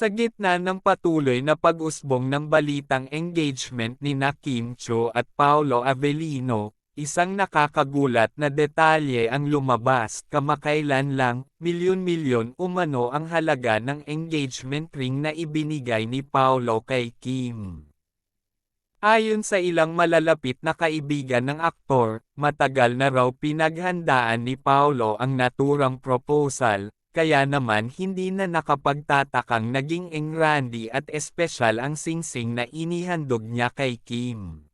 Sa gitna ng patuloy na pag-usbong ng balitang engagement nina Kim Chiu at Paolo Avellino, isang nakakagulat na detalye ang lumabas. Kamakailan lang, milyon-milyon umano ang halaga ng engagement ring na ibinigay ni Paolo kay Kim. Ayon sa ilang malalapit na kaibigan ng aktor, matagal na raw pinaghandaan ni Paolo ang naturang proposal, kaya naman hindi na nakapagtatakang naging engrandi at espesyal ang singsing na inihandog niya kay Kim.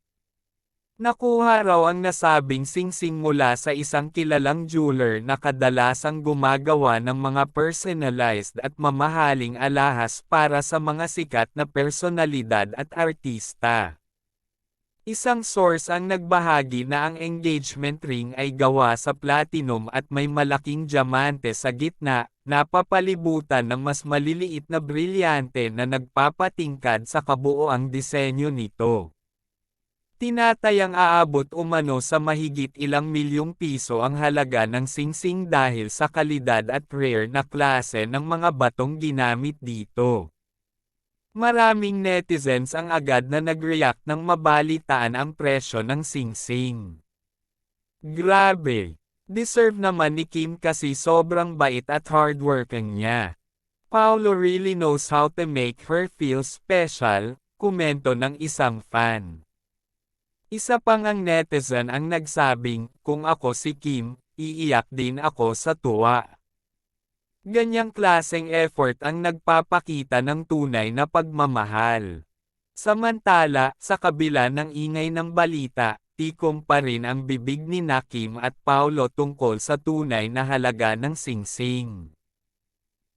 Nakuha raw ang nasabing singsing mula sa isang kilalang jeweler na kadalasang gumagawa ng mga personalized at mamahaling alahas para sa mga sikat na personalidad at artista. Isang source ang nagbahagi na ang engagement ring ay gawa sa platinum at may malaking diamante sa gitna, napapalibutan ng mas maliliit na brilyante na nagpapatingkad sa kabuoang disenyo nito. Tinatayang aabot umano sa mahigit ilang milyong piso ang halaga ng singsing dahil sa kalidad at rare na klase ng mga batong ginamit dito. Maraming netizens ang agad na nag-react nang mabalitaan ang presyo ng singsing. Grabe! Deserve naman ni Kim kasi sobrang bait at hardworking niya. Paolo really knows how to make her feel special, komento ng isang fan. Isa pang ang netizen ang nagsabing, kung ako si Kim, iiyak din ako sa tuwa. Ganyang klaseng effort ang nagpapakita ng tunay na pagmamahal. Samantala, sa kabila ng ingay ng balita, tikom pa rin ang bibig ni Kim at Paolo tungkol sa tunay na halaga ng singsing.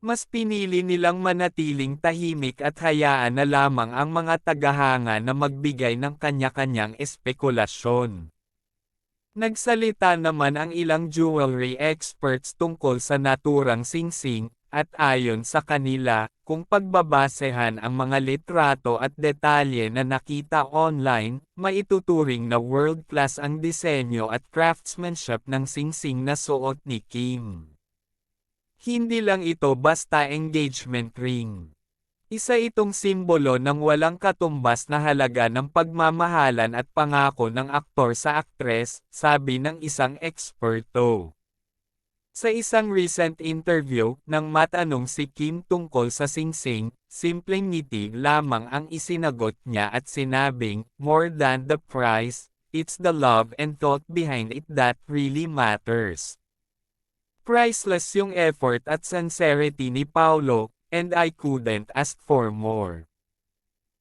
Mas pinili nilang manatiling tahimik at hayaan na lamang ang mga tagahanga na magbigay ng kanya-kanyang espekulasyon. Nagsalita naman ang ilang jewelry experts tungkol sa naturang singsing, at ayon sa kanila, kung pagbabasehan ang mga litrato at detalye na nakita online, maituturing na world-class ang disenyo at craftsmanship ng singsing na suot ni Kim. Hindi lang ito basta engagement ring. Isa itong simbolo ng walang katumbas na halaga ng pagmamahalan at pangako ng aktor sa aktres, sabi ng isang eksperto. Sa isang recent interview, nang matanong si Kim tungkol sa singsing, simpleng ngiti lamang ang isinagot niya at sinabing, "More than the price, it's the love and thought behind it that really matters." Priceless yung effort at sincerity ni Paolo, and I couldn't ask for more.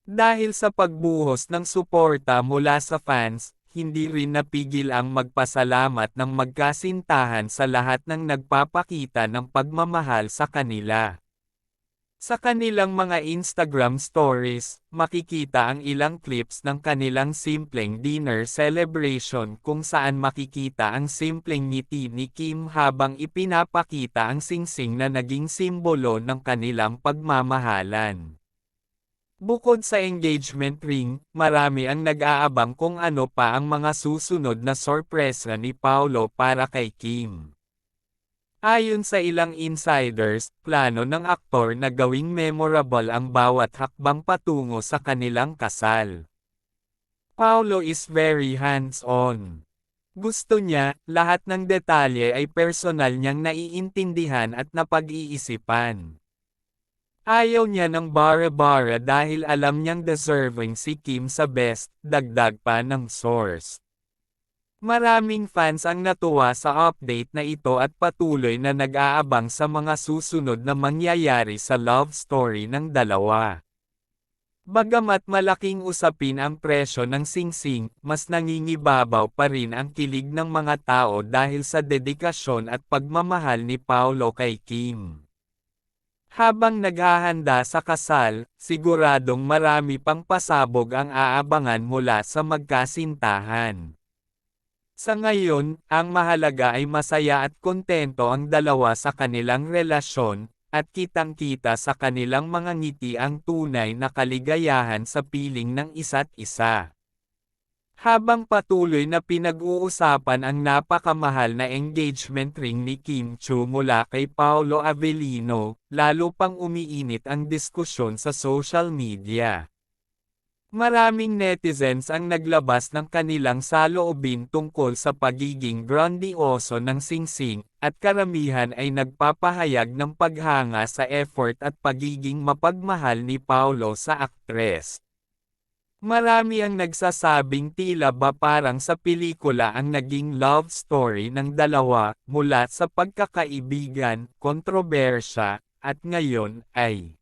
Dahil sa pagbuhos ng suporta mula sa fans, hindi rin napigil ang magpasalamat ng magkasintahan sa lahat ng nagpapakita ng pagmamahal sa kanila. Sa kanilang mga Instagram stories, makikita ang ilang clips ng kanilang simpleng dinner celebration kung saan makikita ang simpleng ngiti ni Kim habang ipinapakita ang singsing na naging simbolo ng kanilang pagmamahalan. Bukod sa engagement ring, marami ang nag-aabang kung ano pa ang mga susunod na sorpresa ni Paolo para kay Kim. Ayon sa ilang insiders, plano ng aktor na gawing memorable ang bawat hakbang patungo sa kanilang kasal. Paolo is very hands-on. Gusto niya, lahat ng detalye ay personal niyang naiintindihan at napag-iisipan. Ayaw niya ng bara-bara dahil alam niyang deserving si Kim sa best, dagdag pa ng source. Maraming fans ang natuwa sa update na ito at patuloy na nag-aabang sa mga susunod na mangyayari sa love story ng dalawa. Bagamat malaking usapin ang presyo ng singsing, mas nangingibabaw pa rin ang kilig ng mga tao dahil sa dedikasyon at pagmamahal ni Paolo kay Kim. Habang naghahanda sa kasal, siguradong marami pang pasabog ang aabangan mula sa magkasintahan. Sa ngayon, ang mahalaga ay masaya at kontento ang dalawa sa kanilang relasyon, at kitang-kita sa kanilang mga ngiti ang tunay na kaligayahan sa piling ng isa't isa. Habang patuloy na pinag-uusapan ang napakamahal na engagement ring ni Kim Chiu mula kay Paolo Avellino, lalo pang umiinit ang diskusyon sa social media. Maraming netizens ang naglabas ng kanilang saloobin tungkol sa pagiging grandioso ng singsing, at karamihan ay nagpapahayag ng paghanga sa effort at pagiging mapagmahal ni Paolo sa aktres. Marami ang nagsasabing tila ba parang sa pelikula ang naging love story ng dalawa, mula sa pagkakaibigan, kontrobersya, at ngayon ay